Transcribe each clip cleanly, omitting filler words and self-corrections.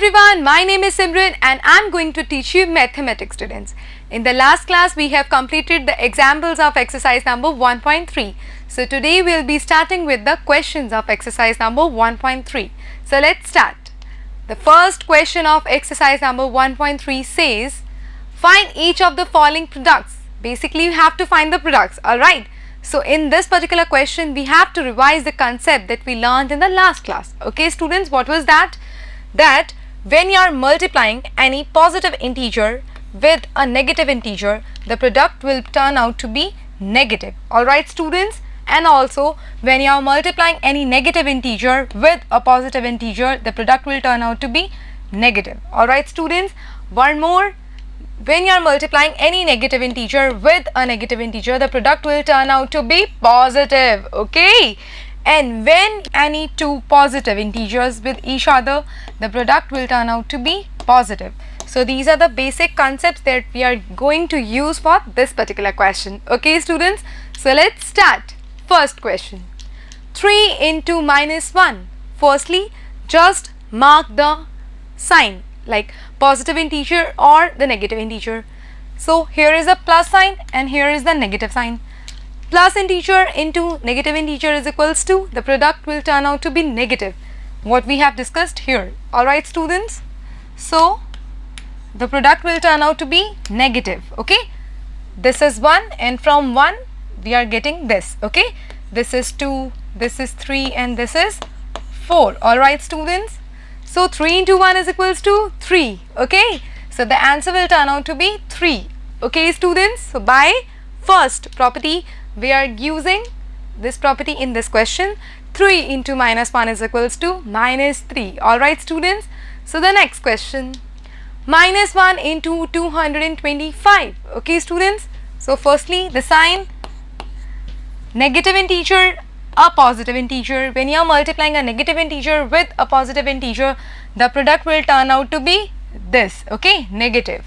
everyone, my name is Simran and I am going to teach you mathematics, students. In the last class we have completed the examples of exercise number 1.3. So today we will be starting with the questions of exercise number 1.3. So let's start. The first question of exercise number 1.3 says, find each of the following products. Basically you have to find the products, alright. So in this particular question we have to revise the concept that we learned in the last class. Okay students, what was that? That when you are multiplying any positive integer with a negative integer, the product will turn out to be negative. Alright students, and also when you are multiplying any negative integer with a positive integer, the product will turn out to be negative. Alright students, one more. When you are multiplying any negative integer with a negative integer, the product will turn out to be positive. Okay. And when any two positive integers with each other, the product will turn out to be positive. So these are the basic concepts that we are going to use for this particular question. Okay students, so let's start. First question, 3 into minus 1. Firstly, just mark the sign like positive integer or the negative integer. So here is a plus sign and here is the negative sign. Plus integer into negative integer is equals to, the product will turn out to be negative, what we have discussed here. Alright students, so the product will turn out to be negative. Okay, this is 1 and from 1 we are getting this. Okay, this is 2, this is 3 and this is 4. Alright students, so 3 into 1 is equals to 3. Okay, so the answer will turn out to be 3. Okay students, so by first property we are using this property in this question. 3 into minus 1 is equals to minus 3. Alright students, so the next question, minus 1 into 225. Okay students, so firstly the sign negative integer, a positive integer. When you are multiplying a negative integer with a positive integer, the product will turn out to be this. Okay, negative.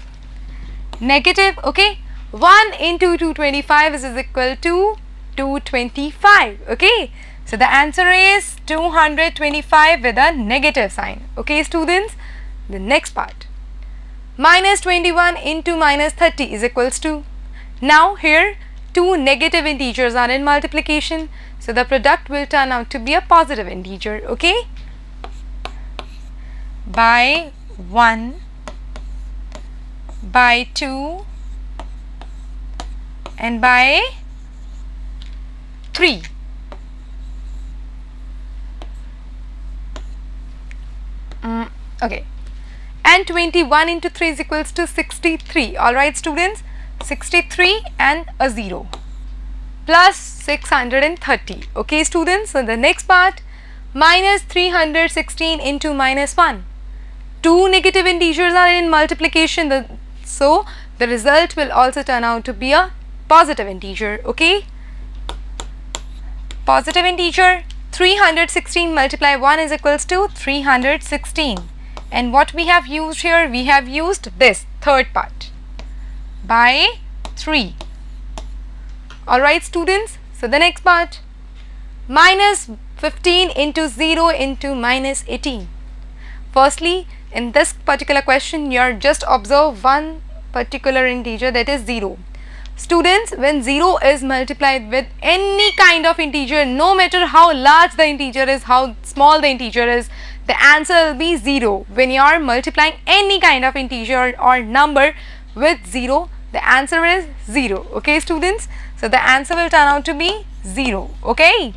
Okay, 1 into 225 is equal to 225. Okay, so the answer is 225 with a negative sign. Okay students, the next part, minus 21 into minus 30 is equals to, now here two negative integers are in multiplication, so the product will turn out to be a positive integer. Okay, by 1, by 2 and by 3. Okay, and 21 into 3 is equals to 63. Alright students, 63 and a 0 plus 630. Okay students, so the next part, minus 316 into minus 1. Two negative integers are in multiplication, so the result will also turn out to be a positive integer. Okay, positive integer, 316 multiply 1 is equals to 316, and what we have used here, we have used this third part, by 3. Alright students, so the next part, minus 15 into 0 into minus 18. Firstly, in this particular question you are just observe one particular integer, that is 0. Students, when 0 is multiplied with any kind of integer, no matter how large the integer is, how small the integer is, the answer will be 0. When you are multiplying any kind of integer or number with 0, the answer is 0. Okay students, so the answer will turn out to be 0. Okay,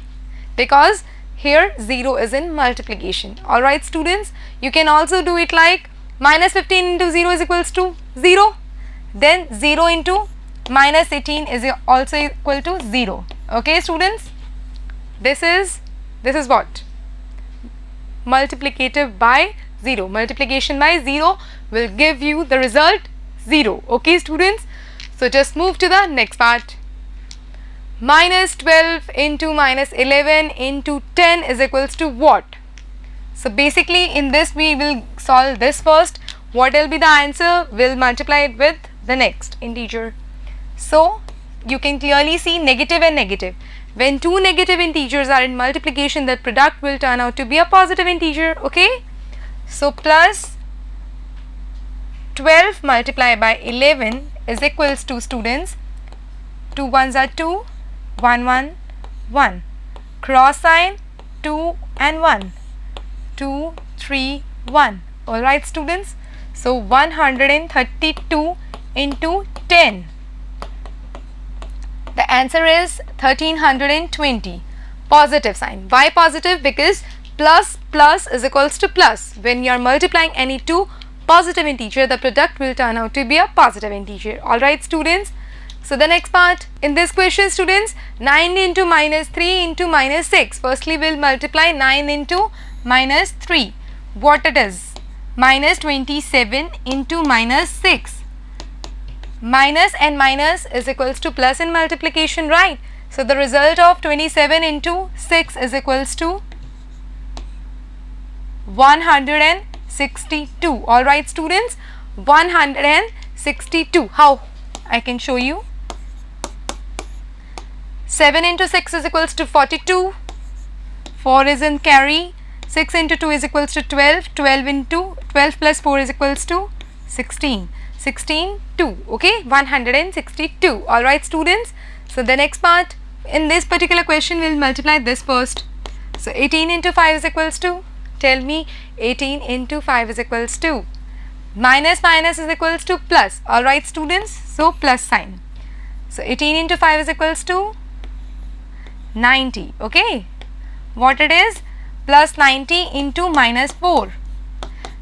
because here 0 is in multiplication. Alright students, you can also do it like minus 15 into 0 is equals to 0, then 0 into minus 18 is also equal to 0. Okay students, this is what? Multiplicative by 0. Multiplication by 0 will give you the result 0. Okay students, so just move to the next part. Minus 12 into minus 11 into 10 is equals to what? So basically in this we will solve this first. What will be the answer? We'll multiply it with the next integer. So you can clearly see negative and negative. When two negative integers are in multiplication, the product will turn out to be a positive integer. Okay, so plus 12 multiplied by 11 is equals to, students, 2 ones are 2, 1 1 1, cross sign 2 and 1, 2 3 1. Alright, students, so 132 into 10. The answer is 1320. Positive sign. Why positive? Because plus plus is equals to plus. When you are multiplying any two positive integer, the product will turn out to be a positive integer. Alright, students. So the next part in this question, students, 9 into minus 3 into minus 6. Firstly, we'll multiply 9 into minus 3. What it is? Minus 27 into minus 6. Minus and minus is equals to plus in multiplication, right? So the result of 27 into 6 is equals to 162. Alright, students, 162. How? I can show you. 7 into 6 is equals to 42. 4 is in carry. 6 into 2 is equals to 12. 12 into 12 plus 4 is equals to 16. 16, 2. Okay, 162. Alright, students. So the next part in this particular question, we'll multiply this first. So 18 into 5 is equals to, tell me, 18 into 5 is equals to, minus minus is equals to plus. Alright, students, so plus sign. So 18 into 5 is equals to 90. Okay, what it is? Plus 90 into minus 4.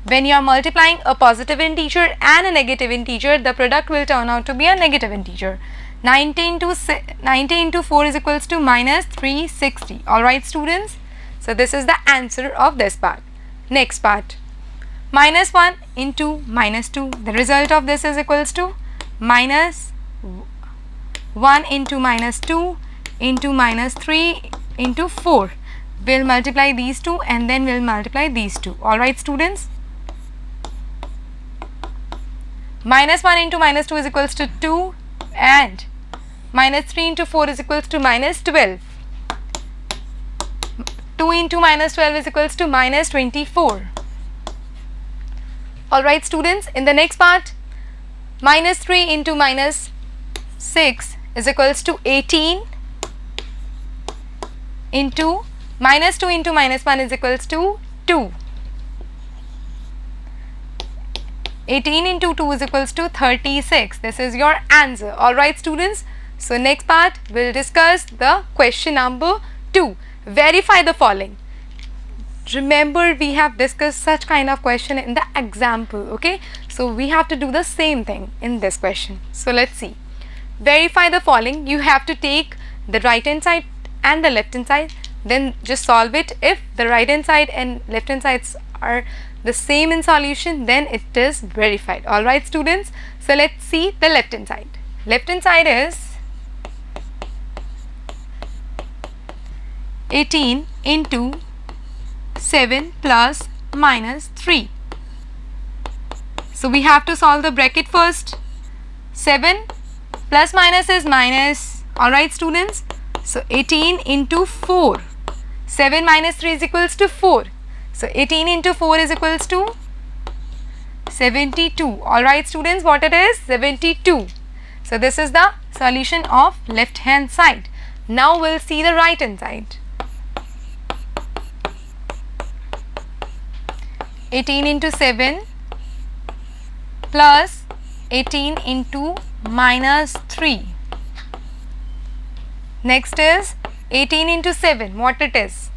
When you are multiplying a positive integer and a negative integer, the product will turn out to be a negative integer. 90 into 4 is equals to minus 360. Alright, students. So this is the answer of this part. Next part. Minus 1 into minus 2. The result of this is equals to minus 1 into minus 2 into minus 3 into 4. We'll multiply these two and then we'll multiply these two. Alright, students. Minus 1 into minus 2 is equals to 2 and minus 3 into 4 is equals to minus 12. 2 into minus 12 is equals to minus 24. Alright, students, in the next part, minus 3 into minus 6 is equals to 18 into minus 2 into minus 1 is equals to 2. 18 into 2 is equals to 36. This is your answer. Alright, students. So next part we'll discuss the question number 2. Verify the following. Remember, we have discussed such kind of question in the example. Okay, so we have to do the same thing in this question. So let's see. Verify the following. You have to take the right hand side and the left hand side, then just solve it. If the right hand side and left hand sides are the same in solution, then it is verified. Alright, students. So let's see the left hand side. Left hand side is 18 into 7 plus minus 3. So we have to solve the bracket first. 7 plus minus is minus. Alright, students. So 18 into 4. 7 minus 3 is equals to 4. So 18 into 4 is equals to 72. Alright, students, what it is? 72. So this is the solution of left hand side. Now we'll see the right hand side. 18 into 7 plus 18 into minus 3. Next is 18 into 7. What it is?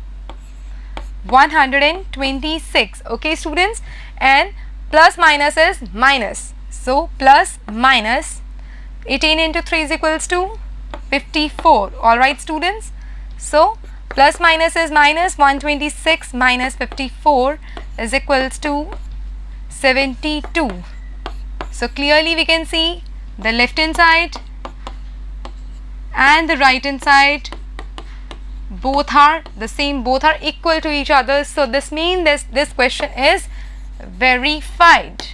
126. Okay, students, and plus minus is minus. So plus minus 18 into 3 is equals to 54. Alright, students. So plus minus is minus. 126 minus 54 is equals to 72. So clearly we can see the left hand side and the right hand side both are the same, both are equal to each other. So this means this question is verified.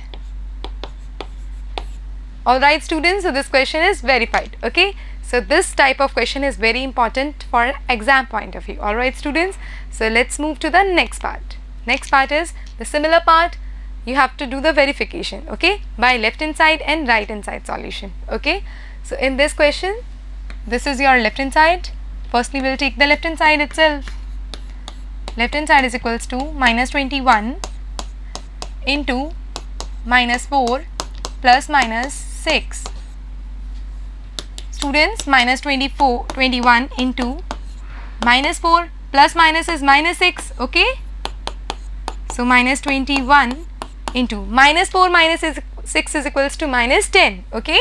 Alright, students, so this question is verified. Okay, so this type of question is very important for exam point of view. Alright, students, so let's move to the next part. Next part is the similar part. you have to do the verification, okay, by left hand side and right hand side solution, okay. So in this question, this is your left hand side. Firstly, we'll take the left hand side itself. Left hand side is equals to minus 21 into minus 4 plus minus 6. Students, minus 21 into minus 4 plus minus is minus 6, okay. So minus 21 into minus 4 minus 6 is equals to minus 10, okay.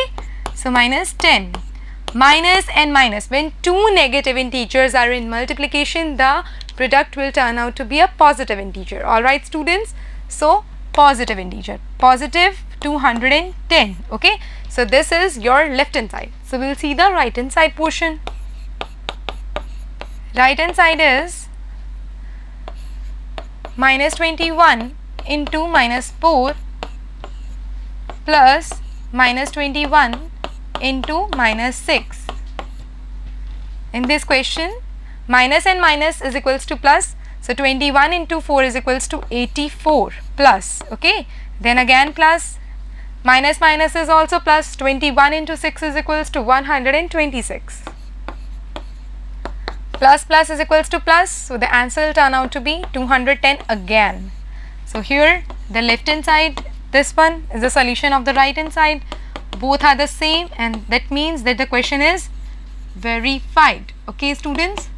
So minus 10. Minus and minus, when two negative integers are in multiplication, the product will turn out to be a positive integer. Alright students, so positive integer, positive 210, okay. So this is your left hand side. So we'll see the right hand side portion. Right hand side is minus 21 into minus 4 plus minus 21 into minus 6. In this question, minus and minus is equals to plus, so 21 into 4 is equals to 84 plus, okay. Then again plus, minus minus is also plus, 21 into 6 is equals to 126. Plus plus is equals to plus, so the answer will turn out to be 210 again. So here the left hand side, this one is the solution of the right hand side. Both are the same, and that means that the question is verified, okay students.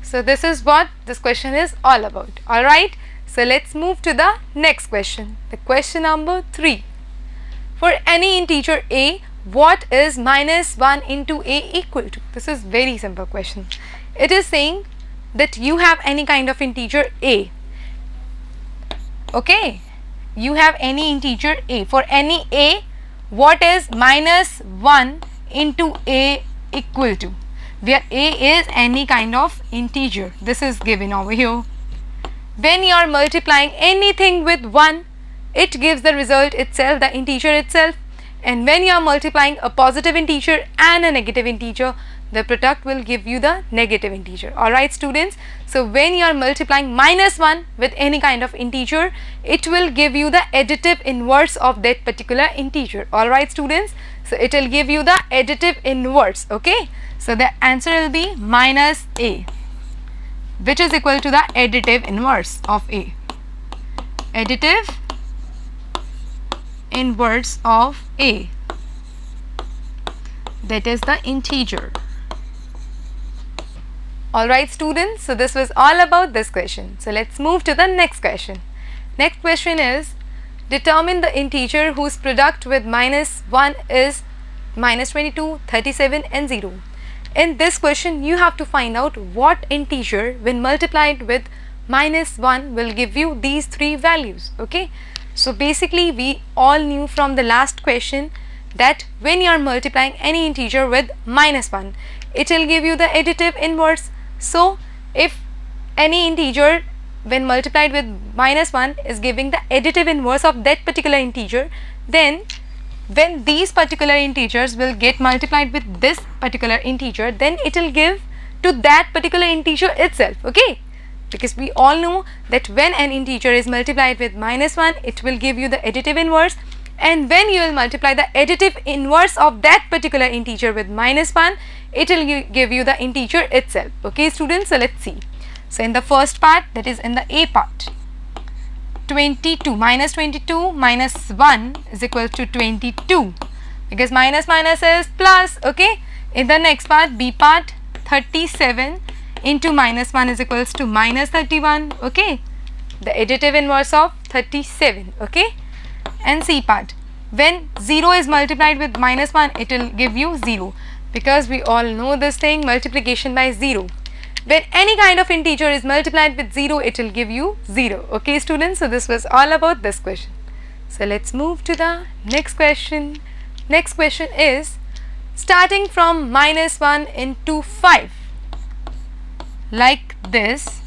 So this is what this question is all about. Alright, so let's move to the next question. The question number 3. For any integer a, what is minus 1 into a equal to? This is very simple question. It is saying that you have any kind of integer a, okay. You have any integer a. For any a, what is minus 1 into a equal to? Where a is any kind of integer. This is given over here. When you are multiplying anything with 1, it gives the result itself, the integer itself. And when you are multiplying a positive integer and a negative integer, the product will give you the negative integer. Alright students, so when you are multiplying minus 1 with any kind of integer, it will give you the additive inverse of that particular integer. Alright students, so it will give you the additive inverse, okay. So the answer will be minus a, which is equal to the additive inverse of a. Additive inverse of a, that is the integer. Alright students, so this was all about this question. So let's move to the next question. Next question is, determine the integer whose product with minus 1 is minus 22, 37 and 0. In this question, you have to find out what integer when multiplied with minus 1 will give you these three values, okay. So basically we all knew from the last question that when you are multiplying any integer with minus 1, it will give you the additive inverse. So if any integer when multiplied with minus 1 is giving the additive inverse of that particular integer, then when these particular integers will get multiplied with this particular integer, then it will give to that particular integer itself, okay. Because we all know that when an integer is multiplied with minus 1, it will give you the additive inverse, and when you will multiply the additive inverse of that particular integer with minus 1, it will give you the integer itself, okay students. So let's see. So in the first part, that is in the a part, 22 minus 22 minus 1 is equal to 22, because minus minus is plus, okay. In the next part, b part, 37 into minus 1 is equals to minus 31, okay, the additive inverse of 37, okay. And c part, when 0 is multiplied with minus 1, it will give you 0, because we all know this thing, multiplication by 0. When any kind of integer is multiplied with 0, it will give you 0, okay students. So this was all about this question. So let's move to the next question. Next question is, starting from minus 1 into 5, like this,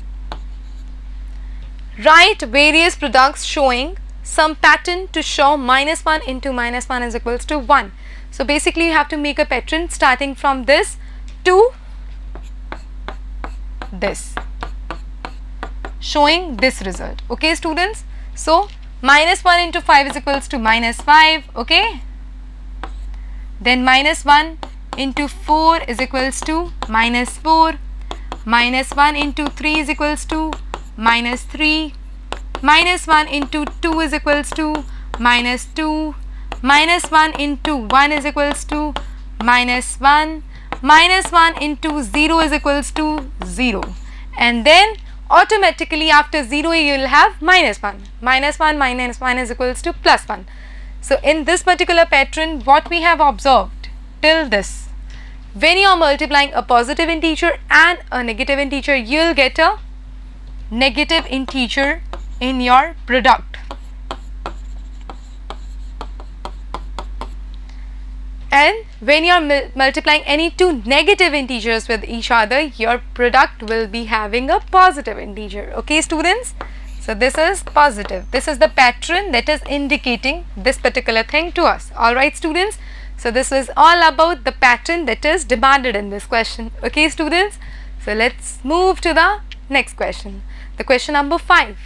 write various products showing some pattern to show minus 1 into minus 1 is equals to 1. So basically you have to make a pattern starting from this to this, showing this result, okay students. So minus 1 into 5 is equals to minus 5, okay. Then minus 1 into 4 is equals to minus 4, minus 1 into 3 is equals to minus 3, minus 1 into 2 is equals to minus 2, minus 1 into 1 is equals to minus 1, minus 1 into 0 is equals to 0, and then automatically after 0 you will have minus 1. Minus 1 minus 1 is equals to plus 1. So in this particular pattern, what we have observed till this, when you are multiplying a positive integer and a negative integer, you will get a negative integer in your product. And when you are multiplying any two negative integers with each other, your product will be having a positive integer. Okay, students? So this is positive. This is the pattern that is indicating this particular thing to us. Alright, students? So this is all about the pattern that is demanded in this question. Okay, students? So let's move to the next question. The question number 5.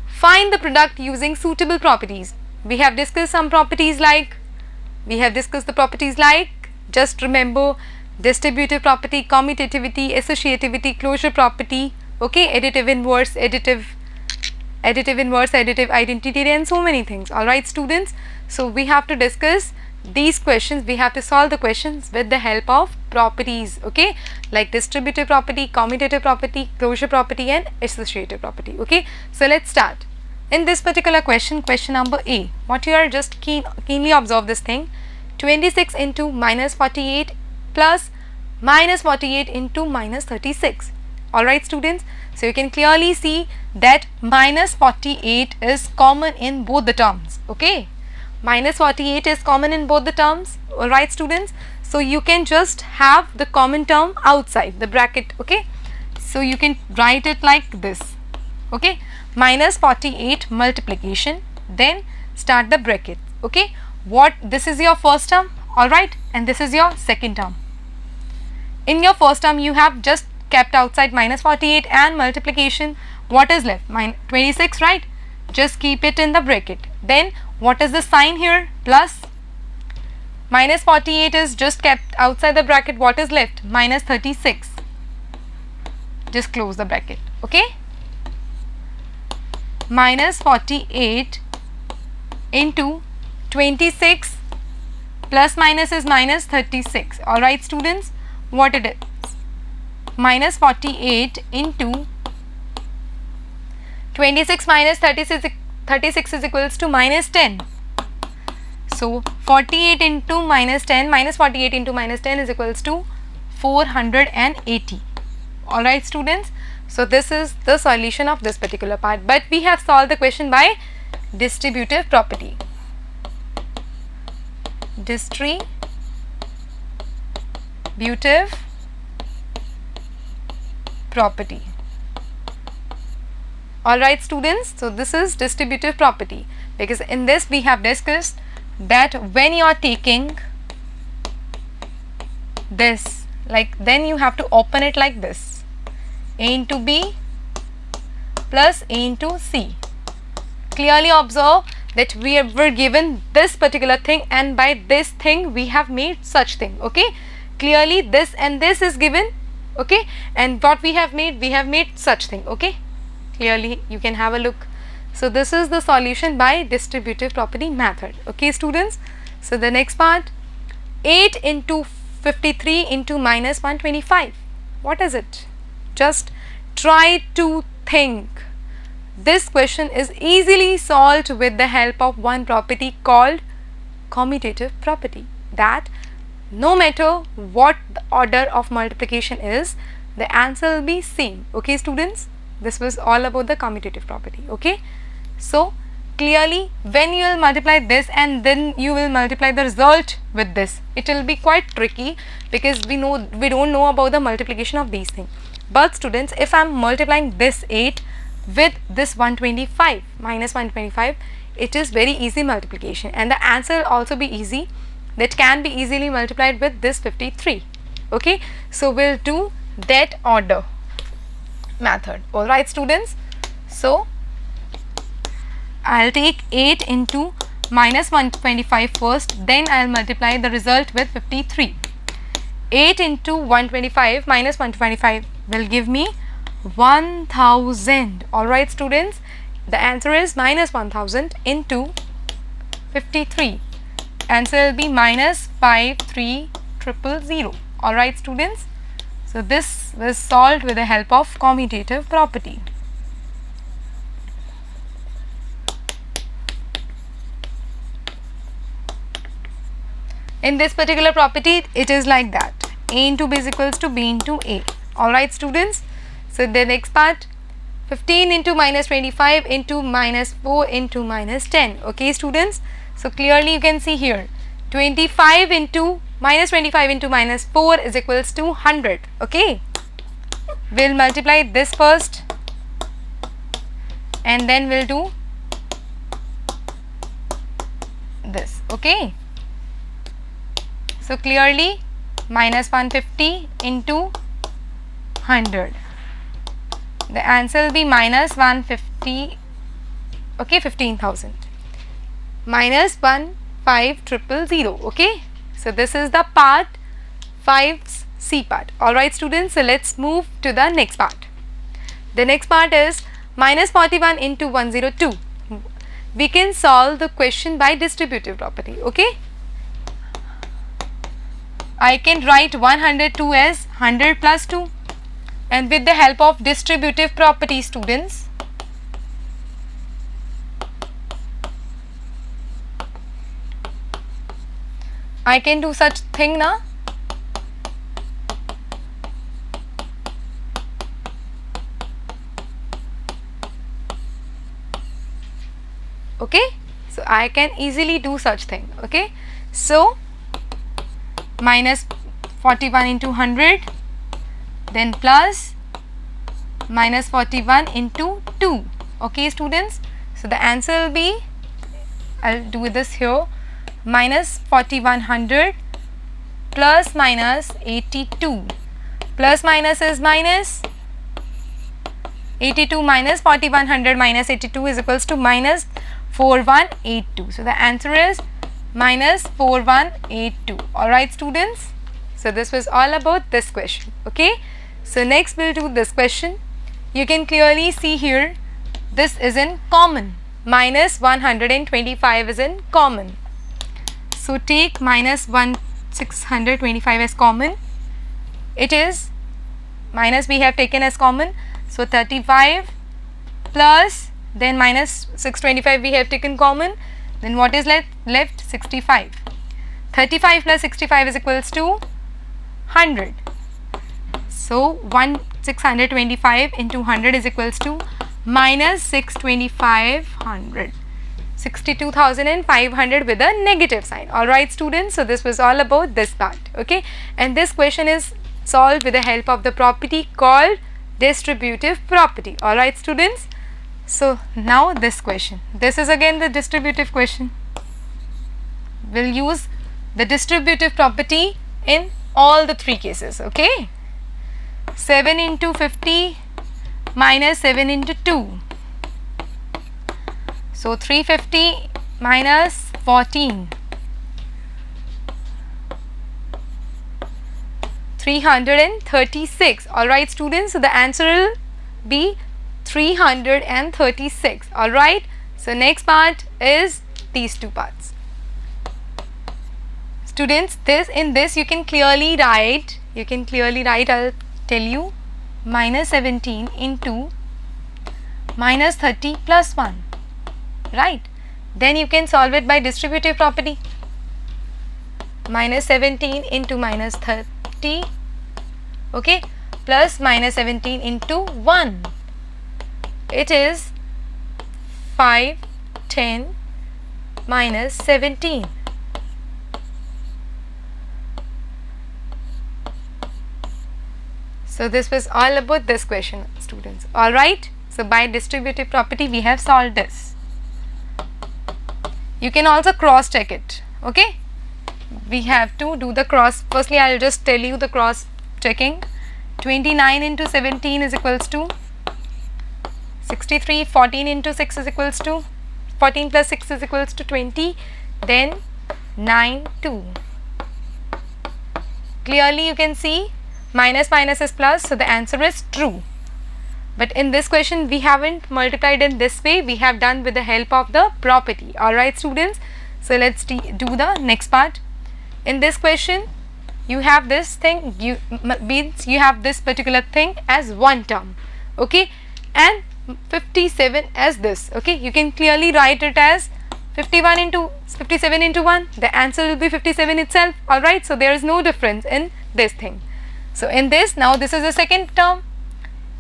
Find the product using suitable properties. We have discussed some properties like, just remember, distributive property, commutativity, associativity, closure property, okay, additive inverse, additive identity, and so many things. Alright, students? So we have to discuss these questions, we have to solve the questions with the help of properties, okay, like distributive property, commutative property, closure property, and associative property. Okay, so let's start. In this particular question, question number A, what you are just keenly observe this thing, 26 into minus 48 plus minus 48 into minus 36. Alright, students, so you can clearly see that minus 48 is common in both the terms. Okay, minus 48 is common in both the terms. Alright, students, so you can just have the common term outside the bracket. Okay, so you can write it like this. Okay, minus 48 multiplication, then start the bracket. Okay, what, this is your first term, alright, and this is your second term. In your first term you have just kept outside minus 48 and multiplication. What is left? 26, right? Just keep it in the bracket. Then what is the sign here? Plus. Minus 48 is just kept outside the bracket. What is left? Minus 36. Just close the bracket. Okay, minus 48 into 26 plus minus is minus 36. Alright, students, what it is? Minus 48 into 26 minus 36 is equals to minus 10. So 48 into minus 10, minus 48 into minus 10 is equals to 480. Alright, students, so this is the solution of this particular part, but we have solved the question by distributive property. Distributive property. Alright, students, so this is distributive property, because in this we have discussed that when you are taking this, like, then you have to open it like this, A into B plus A into C. Clearly observe that we were given this particular thing, and by this thing we have made such thing. Okay, clearly this and this is given. Okay, and what we have made such thing. Okay, clearly you can have a look. So this is the solution by distributive property method. Okay, students, so the next part, 8 into 53 into minus 125. What is it? Just try to think. This question is easily solved with the help of one property called commutative property, that no matter what the order of multiplication is, the answer will be same. Okay, students, this was all about the commutative property. Okay, so clearly when you will multiply this and then you will multiply the result with this, it will be quite tricky, because we don't know about the multiplication of these things. But students, if I am multiplying this 8 with this 125 minus 125, it is very easy multiplication, and the answer will also be easy, that can be easily multiplied with this 53. Okay, so we'll do that order method. Alright, students, so I'll take 8 into minus 125 first, then I'll multiply the result with 53. 8 into 125 minus 125 will give me 1000. Alright students, the answer is minus 1000 into 53. Answer will be minus 53000. Alright students, so this was solved with the help of commutative property. In this particular property, it is like that, A into B is equals to B into A. Alright students, so the next part, 15 into minus 25 into minus 4 into minus 10. Okay students, so clearly you can see here, 25 into minus 25 into minus 4 is equals to 100. Okay, we'll multiply this first and then we'll do this. Okay, so clearly minus 150 into 100, the answer will be minus 150, okay, 15,000 minus 15,000. Okay, so this is the part 5's C part. Alright students, so let's move to the next part. The next part is minus 41 into 102. We can solve the question by distributive property. Okay, I can write 102 as 100 plus 2, and with the help of distributive property students, I can do such thing na. Okay, so I can easily do such thing. Okay, so minus 41 into 100, then plus minus 41 into 2. Okay students, so the answer will be, I'll do this here, minus 4100 plus minus 82. Plus minus is minus, 82 minus 4100 minus 82 is equals to minus 4182. So the answer is minus 4182. Alright students, so this was all about this question. Okay, so next we'll do this question. You can clearly see here, this is in common, minus 125 is in common. So take minus 625 as common. It is minus we have taken as common, so 35 plus then minus 625 we have taken common, then what is left 65. 35 plus 65 is equals to 100. So 625 into 100 is equals to minus 62500, 62,500 with a negative sign. Alright students, so this was all about this part. Okay, and this question is solved with the help of the property called distributive property. Alright students, so now this question, this is again the distributive question. We'll use the distributive property in all the three cases. Okay, 7 into 50 minus 7 into 2. So 350 minus 14, 336. Alright students, so the answer will be 336. Alright, so next part is these two parts. Students, in this you can clearly write, I'll tell you, minus 17 into minus 30 plus 1. Right, then you can solve it by distributive property. Minus 17 into minus 30, okay, plus minus 17 into 1. It is 5, 10 minus 17. So this was all about this question, students. Alright, so by distributive property we have solved this. You can also cross check it. Okay, we have to do the cross. Firstly, I'll just tell you the cross checking. 29 into 17 is equals to 63. 14 into 6 is equals to 14 plus 6 is equals to 20. Then 9, 2. Clearly you can see minus minus is plus, so the answer is true. But in this question we haven't multiplied in this way, we have done with the help of the property. Alright students, so let's do the next part. In this question you have this thing, means you have this particular thing as one term, okay, and 57 as this, okay. You can clearly write it as 57 into 1, the answer will be 57 itself. Alright, so there is no difference in this thing. So in this, now this is the second term,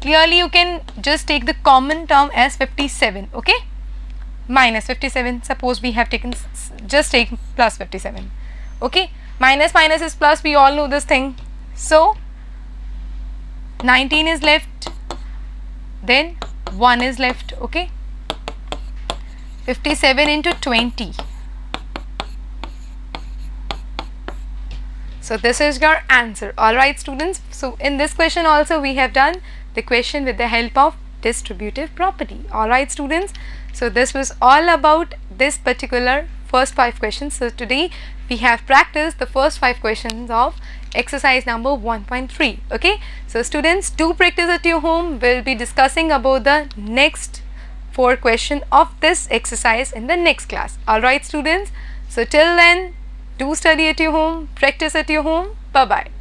clearly you can just take the common term as 57, okay, minus 57, suppose we have taken, just take plus 57, okay. Minus minus is plus, we all know this thing, so 19 is left, then 1 is left, okay. 57 into 20, so this is your answer. Alright students, so in this question also we have done the question with the help of distributive property. Alright students, so this was all about this particular first 5 questions. So today we have practiced the first 5 questions of exercise number 1.3, okay. So students, do practice at your home. We'll be discussing about the next 4 questions of this exercise in the next class. Alright students, so till then, do study at your home, practice at your home. Bye bye.